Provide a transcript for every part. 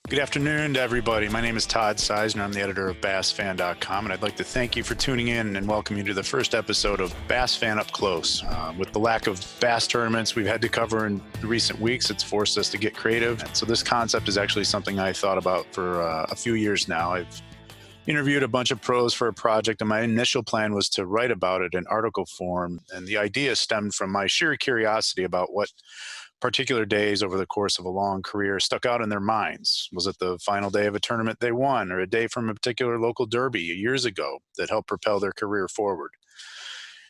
Good afternoon to everybody. My name is Todd Seisner. I'm the editor of BassFan.com, and I'd like to thank you for tuning in and welcome you to the first episode of BassFan Up Close. With the lack of bass tournaments we've had to cover in recent weeks, it's forced us to get creative. So this concept is actually something I thought about for a few years now. I've interviewed a bunch of pros for a project, and my initial plan was to write about it in article form. And the idea stemmed from my sheer curiosity about what particular days over the course of a long career stuck out in their minds. Was it the final day of a tournament they won, or a day from a particular local derby years ago that helped propel their career forward?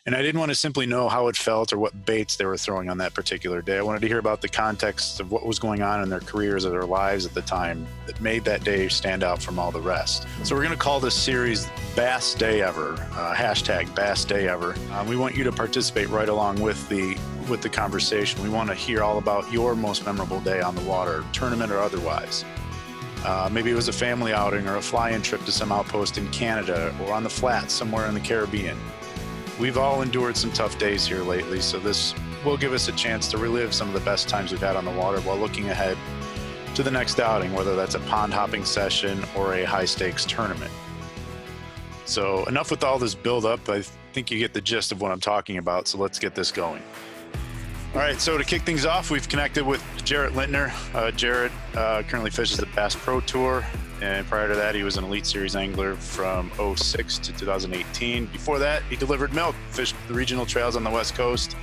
And I didn't want to simply know how it felt or what baits they were throwing on that particular day. I wanted to hear about the context of what was going on in their careers or their lives at the time that made that day stand out from all the rest. So we're going to call this series Bass Day Ever, hashtag Bass Day Ever. We want you to participate right along with the conversation. We want to hear all about your most memorable day on the water, tournament or otherwise. Maybe it was a family outing or a fly-in trip to some outpost in Canada or on the flats somewhere in the Caribbean. We've all endured some tough days here lately, so this will give us a chance to relive some of the best times we've had on the water while looking ahead to the next outing, whether that's a pond hopping session or a high stakes tournament. So enough with all this build up. I think you get the gist of what I'm talking about, so let's get this going. All right, so to kick things off, we've connected with Jared Lintner. Jared currently fishes the Bass Pro Tour, and prior to that, he was an Elite Series angler from 2006 to 2018. Before that, he delivered milk, fished the regional trails on the West Coast.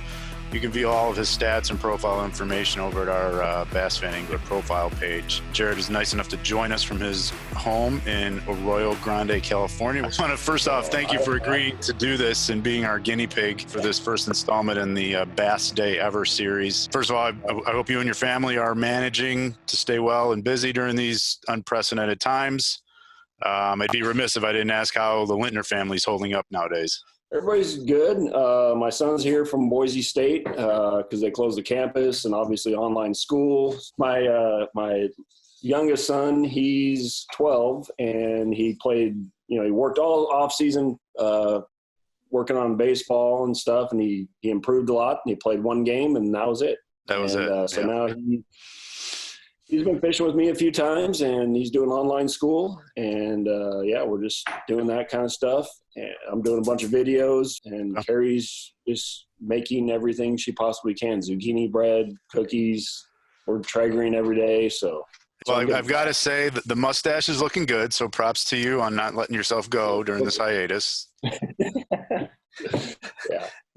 You can view all of his stats and profile information over at our BassFan Angler profile page. Jared is nice enough to join us from his home in Arroyo Grande, California. I want to first off thank you for agreeing to do this and being our guinea pig for this first installment in the Bass Day Ever series. First of all, I hope you and your family are managing to stay well and busy during these unprecedented times. I'd be remiss if I didn't ask how the Lintner family is holding up nowadays. Everybody's good. My son's here from Boise State because they closed the campus and obviously online school. My youngest son, he's 12, and he played, he worked all off season working on baseball and stuff, and he improved a lot, and he played one game, and that was it. So now he's been fishing with me a few times, and he's doing online school, and we're just doing that kind of stuff. And I'm doing a bunch of videos, and Carrie's just making everything she possibly can. Zucchini bread, cookies. We're Traegering every day. So well, I've got to say that the mustache is looking good. So props to you on not letting yourself go during this hiatus. Yeah.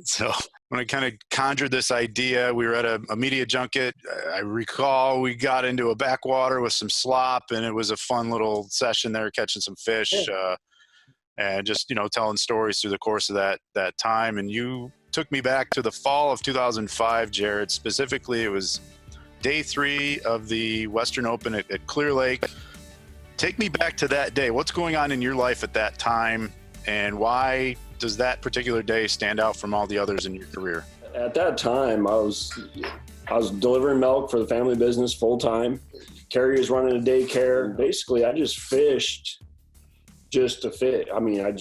So when I kind of conjured this idea, we were at a media junket. I recall we got into a backwater with some slop, and it was a fun little session there, catching some fish. Yeah. And just, telling stories through the course of that time. And you took me back to the fall of 2005, Jared. Specifically, it was day 3 of the Western Open at Clear Lake. Take me back to that day. What's going on in your life at that time, and why does that particular day stand out from all the others in your career? At that time, I was delivering milk for the family business full time. Carrie was running a daycare. Basically, I just fished just to fit. I mean, I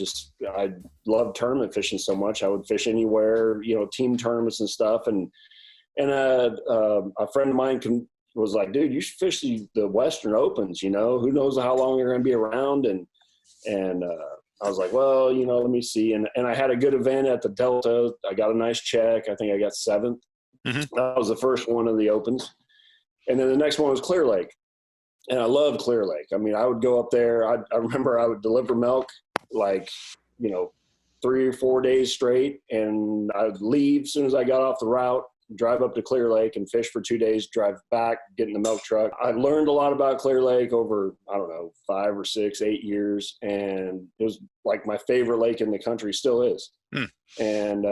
love tournament fishing so much. I would fish anywhere, team tournaments and stuff. And a friend of mine was like, dude, you should fish the Western Opens, who knows how long you're going to be around. And I was like, well, let me see. And I had a good event at the Delta. I got a nice check. I think I got 7th. Mm-hmm. That was the first one of the Opens. And then the next one was Clear Lake. And I loved Clear Lake. I mean, I would go up there. I remember I would deliver milk 3 or 4 days straight. And I would leave as soon as I got off the route, drive up to Clear Lake and fish for 2 days, drive back, get in the milk truck. I learned a lot about Clear Lake over, 5 or 6, 8 years. And it was like my favorite lake in the country, still is. And,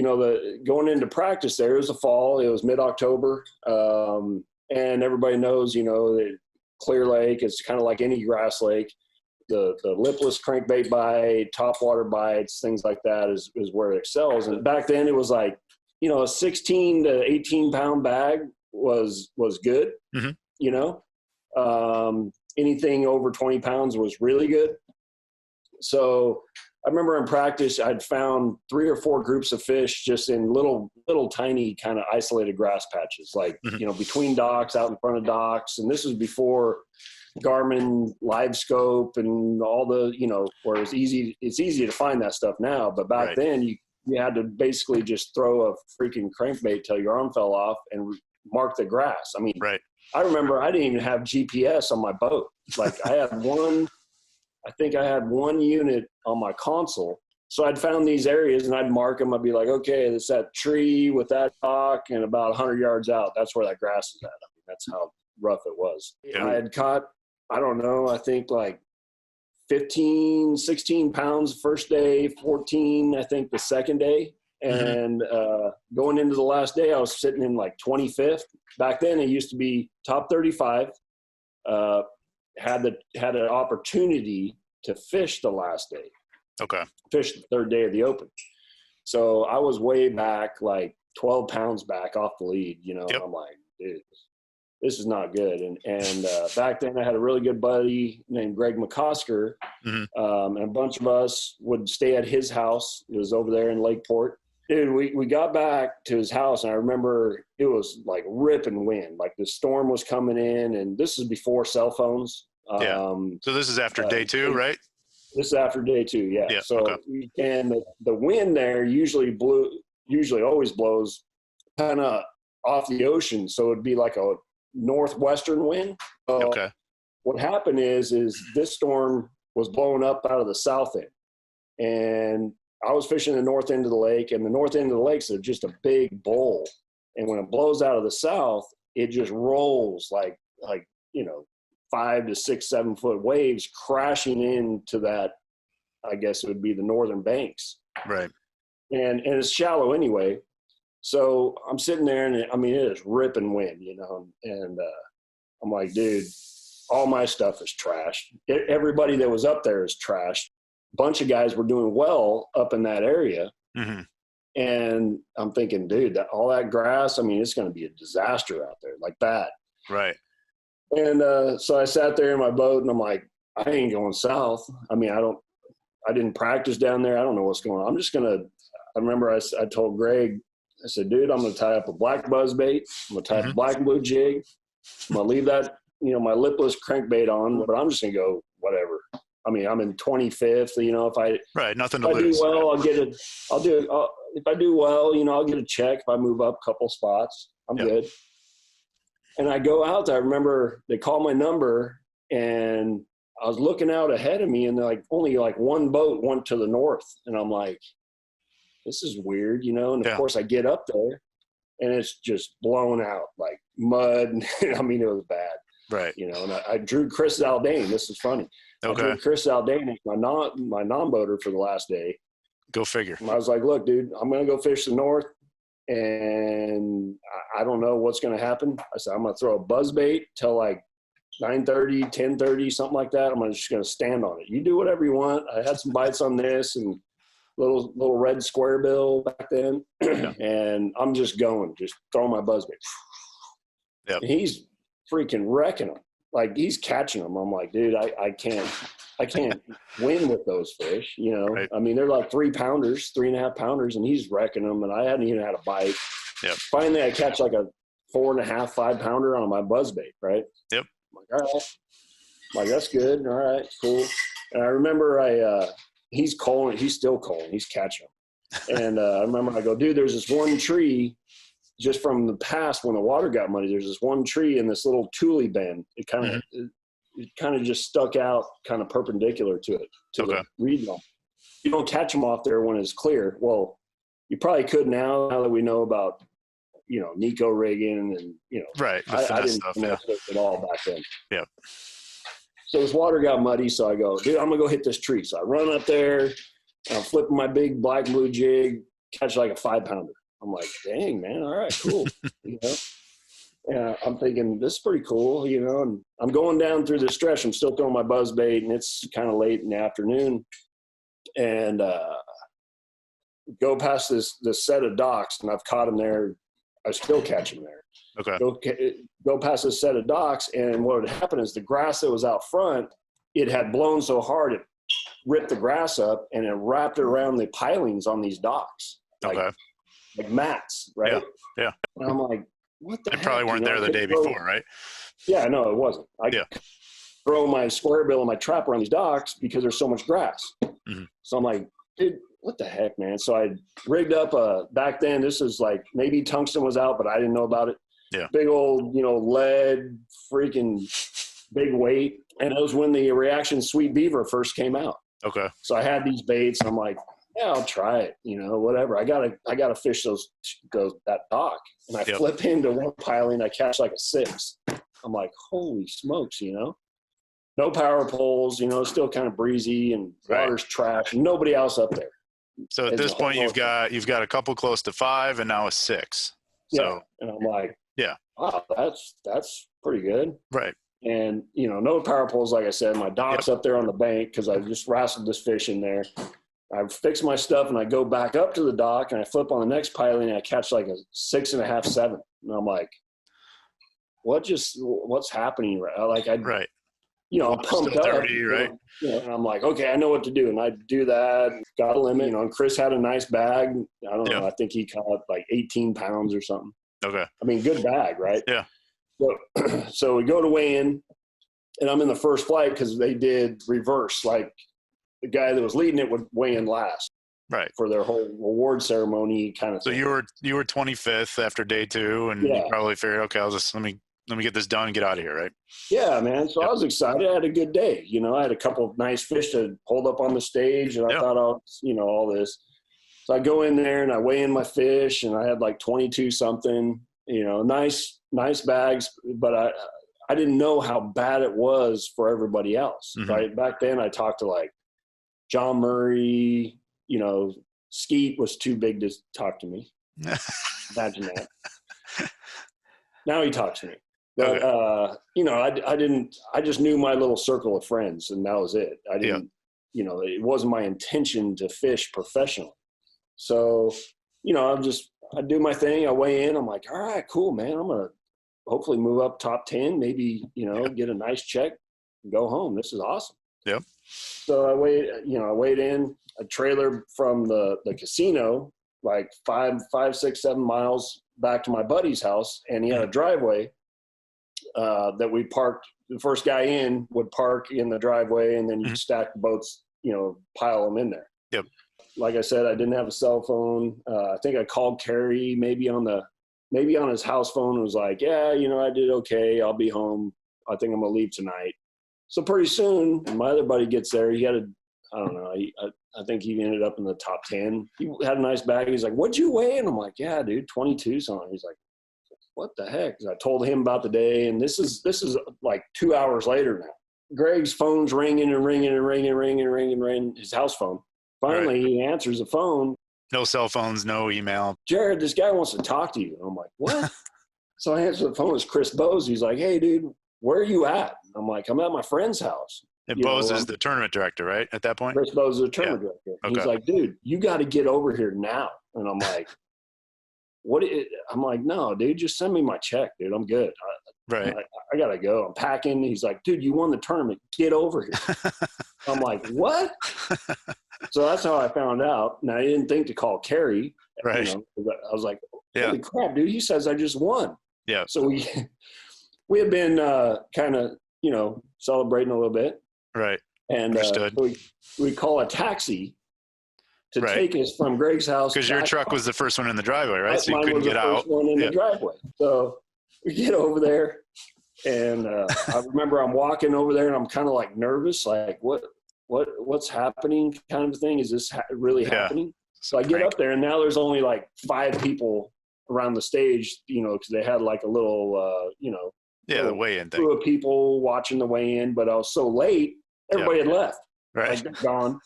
going into practice there, it was the fall. It was mid-October. And everybody knows, that Clear Lake is kind of like any grass lake. The lipless crankbait bite, topwater bites, things like that is where it excels. And back then it was like, a 16 to 18 pound bag was good. Mm-hmm. Anything over 20 pounds was really good. So I remember in practice, I'd found 3 or 4 groups of fish just in little tiny kind of isolated grass patches, like, Mhm. you know, between docks, out in front of docks. And this was before Garmin Live Scope and all the, you know, where it's easy to find that stuff now. But back Right. then you had to basically just throw a freaking crankbait till your arm fell off and mark the grass. I mean, Right. I remember I didn't even have GPS on my boat. Like I think I had one unit on my console. So I'd found these areas and I'd mark them. I'd be like, okay, it's that tree with that dock and about 100 yards out. That's where that grass is at. I mean, that's how rough it was. Yeah. I had caught, I don't know, I think like 15, 16 pounds first day, 14, I think the second day. And going into the last day, I was sitting in like 25th. Back then it used to be top 35. Had an opportunity to fish the last day. Okay. Fish the third day of the Open. So I was way back, like 12 pounds back off the lead, you know. Yep. I'm like, dude, this is not good. And back then I had a really good buddy named Greg McCosker, and a bunch of us would stay at his house. It was over there in Lakeport. Dude, we got back to his house, and I remember it was like ripping wind. Like the storm was coming in, and this is before cell phones. So this is after day 2, right? This is after day 2, yeah. Yeah, So, okay. And the wind there usually always blows kind of off the ocean. So it'd be like a northwestern wind. Okay. What happened is this storm was blowing up out of the south end. And I was fishing the north end of the lake, and the north end of the lakes are just a big bowl. And when it blows out of the south, it just rolls like, you know, 5 to 6, 7 foot waves crashing into that, I guess it would be the northern banks. Right. And it's shallow anyway. So I'm sitting there and I mean, it is ripping wind, you know, and I'm like, dude, all my stuff is trashed. Everybody that was up there is trashed. A bunch of guys were doing well up in that area. And I'm thinking, dude, all that grass, I mean, it's going to be a disaster out there, like that. Right. And so I sat there in my boat and I'm like, I ain't going south. I mean, I didn't practice down there. I don't know what's going on. I remember I told Greg, I said, dude, I'm going to tie up a black buzz bait. I'm going to tie up a black and blue jig. I'm going to leave that, you know, my lipless crankbait on, but I'm just going to go whatever. I mean, I'm in 25th, you know, if I Nothing to lose. do well, if I do well, you know, I'll get a check. If I move up a couple spots, I'm good. And I go out there. I remember they call my number and I was looking out ahead of me and like only like one boat went to the north. And I'm like, this is weird, you know? And of course I get up there and it's just blown out like mud. I mean, it was bad. Right. You know, and I drew Chris Zaldane. This is funny. Okay. I drew Chris Zaldane as my non-boater for the last day. Go figure. And I was like, look, dude, I'm going to go fish the north. And I don't know what's going to happen. I said, I'm going to throw a buzz bait till like 9:30, 10:30, something like that. I'm just going to stand on it. You do whatever you want. I had some bites on this and little red square bill back then. And I'm just throwing my buzz bait. Yep. And he's freaking wrecking them. Like he's catching them. I'm like, dude, I can't win with those fish, you know. Right. I mean, they're like 3.5 pounders, and he's wrecking them, and I hadn't even had a bite. Yep. Finally, I catch like a 4.5, 5 pounder on my buzzbait, right? Yep. I'm like, all right. I'm like, that's good. All right, cool. And I remember he's calling, he's still calling, he's catching them. And I remember I go, dude, there's this one tree just from the past when the water got muddy. There's this one tree in this little tule bend. It kind of just stuck out kind of perpendicular to it, to the reed line. You don't catch them off there when it's clear. Well, you probably could now that we know about, you know, Nico rigging and, you know. Right. I didn't know at all back then. Yeah. So this water got muddy, so I go, dude, I'm going to go hit this tree. So I run up there, and I'm flipping my big black and blue jig, catch like a 5-pounder. I'm like, dang, man, all right, cool. You know? And I'm thinking, this is pretty cool, you know, and I'm going down through the stretch. I'm still throwing my buzz bait, and it's kind of late in the afternoon. And go past this set of docks, and I've caught them there. I still catch them there. Okay. Go past this set of docks, and what would happen is the grass that was out front, it had blown so hard it ripped the grass up and it wrapped it around the pilings on these docks. Like mats, right? Yeah. And I'm like, what the They heck? probably weren't there the day before, right? Yeah, no, it wasn't. I throw my square bill and my trap around these docks because there's so much grass. Mm-hmm. So I'm like, dude, what the heck, man? So I rigged up back then, this is like, maybe tungsten was out, but I didn't know about it. Yeah. Big old, lead, freaking big weight. And it was when the Reaction Sweet Beaver first came out. Okay. So I had these baits. I'm like, yeah, I'll try it. Whatever. I gotta fish that dock. And I flip into one piling. I catch like a 6. I'm like, holy smokes, no power poles, still kind of breezy and water's trash. Nobody else up there. So at this point, you've got a couple close to 5 and now a 6. So and I'm like, wow, that's pretty good. Right. And no power poles, like I said. My dock's up there on the bank because I just wrestled this fish in there. I fix my stuff and I go back up to the dock and I flip on the next piling and I catch like a 6.5, 7. And I'm like, what's happening? Like I'm pumped up, dirty, right? And I'm like, okay, I know what to do. And I do that, got a limit, and Chris had a nice bag. I don't know. I think he caught like 18 pounds or something. Okay. I mean, good bag, right? Yeah. So we go to weigh in and I'm in the first flight because they did reverse. Like the guy that was leading it would weigh in last. Right. For their whole award ceremony kind of thing. So you were 25th after day 2 and you probably figured, okay, I'll just, let me get this done and get out of here, right? Yeah, man. So I was excited. I had a good day. I had a couple of nice fish to hold up on the stage, and I thought, all this. So I go in there and I weigh in my fish, and I had like 22 something. Nice bags, but I didn't know how bad it was for everybody else. Mm-hmm. Right back then, I talked to like John Murray. Skeet was too big to talk to me. Imagine that. Now he talks to me. But, I just knew my little circle of friends and that was it. I didn't, it wasn't my intention to fish professionally. So, I do my thing. I weigh in. I'm like, all right, cool, man. I'm going to hopefully move up top 10, maybe, get a nice check and go home. This is awesome. Yep. So I weighed in a trailer from the casino, like 5, 6, 7 miles back to my buddy's house. And he had a driveway that we parked. The first guy in would park in the driveway, and then you stack the boats, pile them in there. Yep. Like I said, I didn't have a cell phone. I think I called Kerry maybe on his house phone and was like, yeah, I did okay. I'll be home. I think I'm going to leave tonight. So pretty soon, my other buddy gets there. He had I think he ended up in the top 10. He had a nice bag. He's like, what'd you weigh? And I'm like, yeah, dude, 22 something. He's like, what the heck? I told him about the day, and this is like 2 hours later now. Greg's phone's ringing and ringing and ringing and ringing and ringing and ringing, his house phone. Finally, He answers the phone. No cell phones, no email. Jared, this guy wants to talk to you. And I'm like, what? So I answer the phone. It's Chris Bose. He's like, hey, dude, where are you at? I'm like, I'm at my friend's house. And Bose is the tournament director, right, at that point? Chris Bose is the tournament director. Okay. He's like, dude, you got to get over here now. And I'm like, I'm like, no, dude, just send me my check, dude. I'm good. I got to go. I'm packing. He's like, dude, you won the tournament. Get over here. I'm like, what? So that's how I found out. Now, I didn't think to call Kerry. Right. I was like, holy crap, dude. He says I just won. Yeah. So we had been kind of, celebrating a little bit. Right. And we call a taxi to take us from Greg's house. Because your truck was the first one in the driveway, right? So you couldn't get out. Mine was the first one in the driveway. So we get over there, and I remember I'm walking over there, and I'm kind of like nervous, like what's happening, kind of thing. Is this really happening? So I get up there, and now there's only like 5 people around the stage, because they had like a little, the weigh-in thing. Crew of people watching the weigh-in, but I was so late, everybody had left. Right. Like, gone.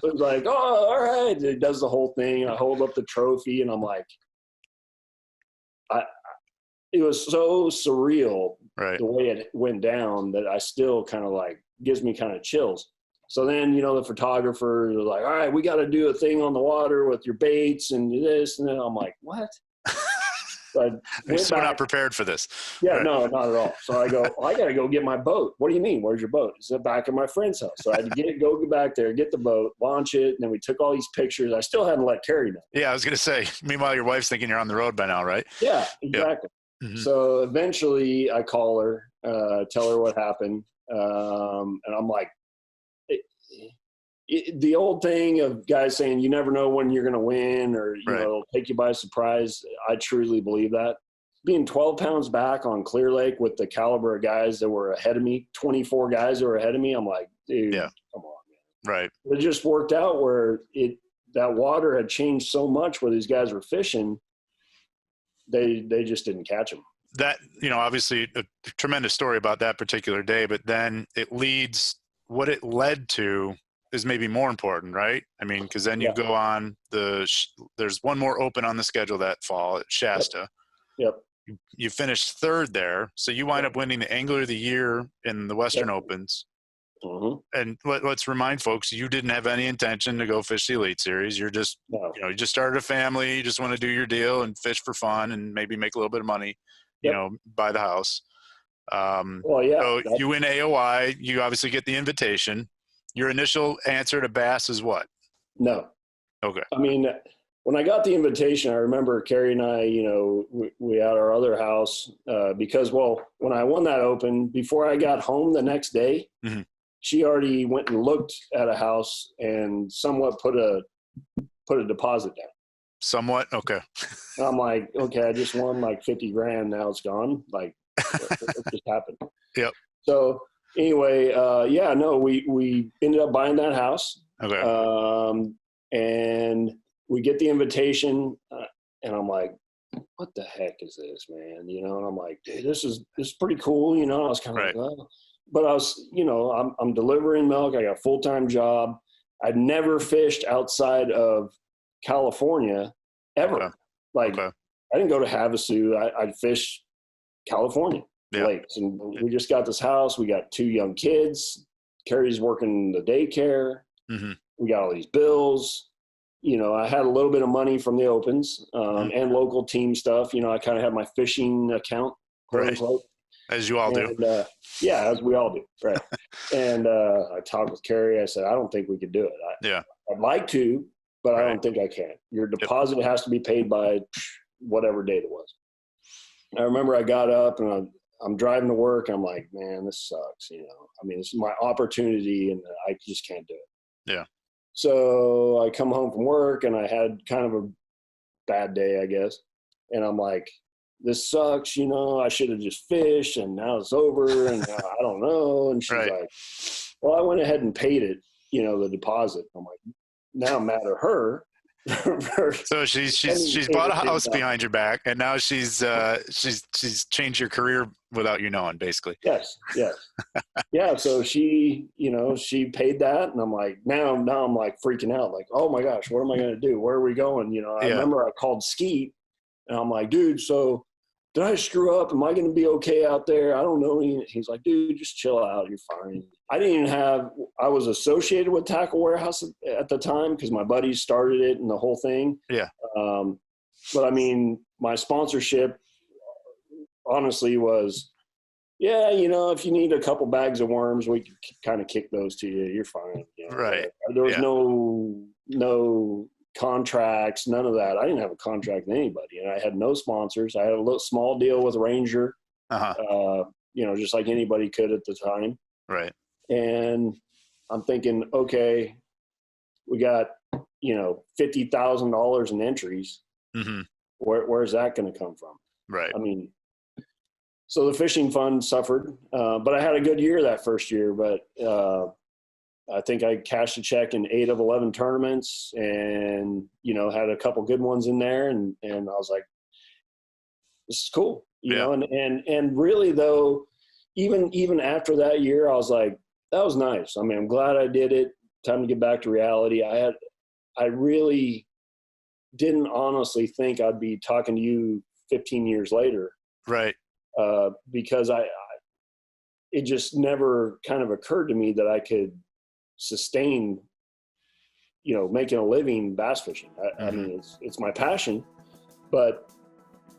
So it was like, oh, all right. It does the whole thing. I hold up the trophy, and I'm like, it was so surreal the way it went down that I still kind of like gives me kind of chills. So then, the photographer was like, all right, we got to do a thing on the water with your baits and this and then. I'm like, what? So I You're went so back. not prepared for this. Yeah, Right. no, not at all. So I go, I got to go get my boat. What do you mean? Where's your boat? It's back at my friend's house. So I had to go get back there, get the boat, launch it. And then we took all these pictures. I still hadn't let Carrie know. Yeah, I was going to say, meanwhile, your wife's thinking you're on the road by now, right? Yeah, exactly. Yeah. Mm-hmm. So eventually I call her, tell her what happened. And I'm like, the old thing of guys saying you never know when you're going to win or, you know, it'll take you by surprise. I truly believe that. Being 12 pounds back on Clear Lake with the caliber of guys that were ahead of me, 24 guys that were ahead of me, I'm like, dude, come on, man. Right. It just worked out where that water had changed so much where these guys were fishing, they just didn't catch them. That, you know, obviously a tremendous story about that particular day, but then what it led to is maybe more important, right? I mean, because then you go on there's one more open on the schedule that fall at Shasta. Yep. You finished third there, so you wind up winning the Angler of the Year in the Western Opens. Mm-hmm. And let's remind folks, you didn't have any intention to go fish the Elite Series. You're just, you just started a family. You just want to do your deal and fish for fun and maybe make a little bit of money, you know, buy the house. So you win AOI. You obviously get the invitation. Your initial answer to Bass is what? No. Okay. I mean, when I got the invitation, I remember Carrie and I, you know, we had our other house because, when I won that Open, before I got home the next day, she already went and looked at a house and somewhat put a deposit down. Somewhat? Okay. And I'm like, okay, I just won like 50 grand. Now it's gone. Like, what just happened? Yep. So anyway, we ended up buying that house. Okay. And we get the invitation, and I'm like, what the heck is this, man? You know, and I'm like, dude, this is pretty cool. You know, I was kind of like, oh. But I was, you know, I'm delivering milk. I got a full-time job. I'd never fished outside of California ever. I didn't go to Havasu. I'd fish California lakes. And we just got this house. We got 2 young kids. Carrie's working the daycare. Mm-hmm. We got all these bills. You know, I had a little bit of money from the Opens and local team stuff. You know, I kind of had my fishing account, quote unquote. As you all do. As we all do. Right. And I talked with Carrie. I said, I don't think we could do it. I'd like to, but I don't think I can. Your deposit has to be paid by whatever date it was. I remember I got up and I'm driving to work. I'm like, man, this sucks. You know, I mean, this is my opportunity and I just can't do it. Yeah. So I come home from work and I had kind of a bad day, I guess. And I'm like, this sucks, you know, I should have just fished and now it's over and I don't know. And she's like, well, I went ahead and paid it, you know, the deposit. I'm like, now I'm mad at her. So she's bought a house behind your back and now she's changed your career without you knowing, basically. Yes. Yeah. So she, you know, she paid that and I'm like, now I'm like freaking out, like, oh my gosh, what am I going to do? Where are we going? You know, I remember I called Skeet and I'm like, dude, so did I screw up? Am I going to be okay out there? I don't know. He's like, dude, just chill out. You're fine. I was associated with Tackle Warehouse at the time because my buddies started it and the whole thing. Yeah. But I mean, my sponsorship honestly was, you know, if you need a couple bags of worms, we can kind of kick those to you. You're fine. You know? Right. There was no contracts, none of that. I didn't have a contract with anybody, and I had no sponsors. I had a little small deal with Ranger, you know, just like anybody could at the time. Right. And I'm thinking, okay, we got, you know, $50,000 in entries. Mm-hmm. Where's that going to come from? Right. I mean, so the fishing fund suffered, but I had a good year that first year, but I think I cashed a check in 8 of 11 tournaments and, you know, had a couple good ones in there. And I was like, this is cool, you know? And really though, even after that year, I was like, that was nice. I mean, I'm glad I did it. Time to get back to reality. I really didn't honestly think I'd be talking to you 15 years later. Right. Because it just never kind of occurred to me that I could sustain, you know, making a living bass fishing. I mean, it's my passion, but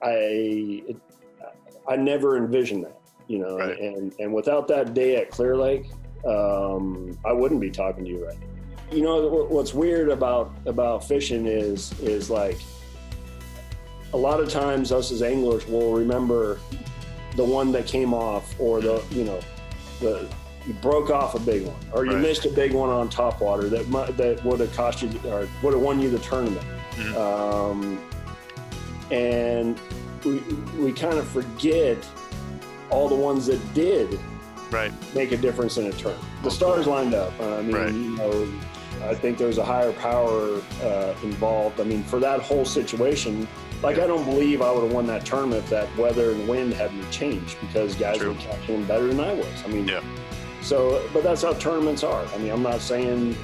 I never envisioned that, Right. and without that day at Clear Lake, I wouldn't be talking to you right now. What's weird about fishing is like a lot of times us as anglers will remember the one that came off, or you broke off a big one, or you missed a big one on topwater that would have cost you or would have won you the tournament. And we kind of forget all the ones that did make a difference in a tournament. The stars lined up. I think there's a higher power involved. I mean, for that whole situation, I don't believe I would have won that tournament if that weather and wind hadn't changed, because guys were catching better than I was. I mean, so, but that's how tournaments are. I mean, I'm not saying,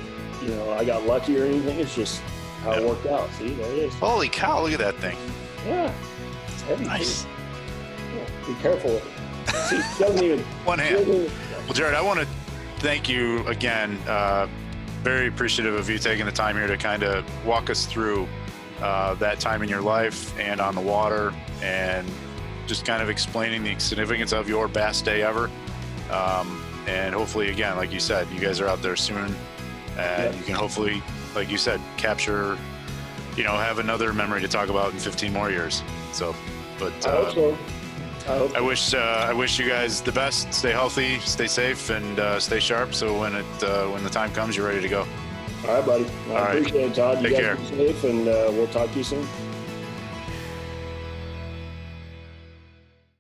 I got lucky or anything. It's just how it worked out. See, there it is. Holy cow, look at that thing. Yeah. It's heavy. Nice. Yeah, be careful with it. See, it doesn't even. One hand. Well, Jared, I want to thank you again. Very appreciative of you taking the time here to kind of walk us through that time in your life and on the water, and just kind of explaining the significance of your best day ever. And hopefully, again, like you said, you guys are out there soon, and you can hopefully, like you said, capture, have another memory to talk about in 15 more years. So, but I hope so. I wish you guys the best. Stay healthy, stay safe, and stay sharp. So when the time comes, you're ready to go. All right, buddy. I appreciate it, Todd. Take care. Be safe, and we'll talk to you soon.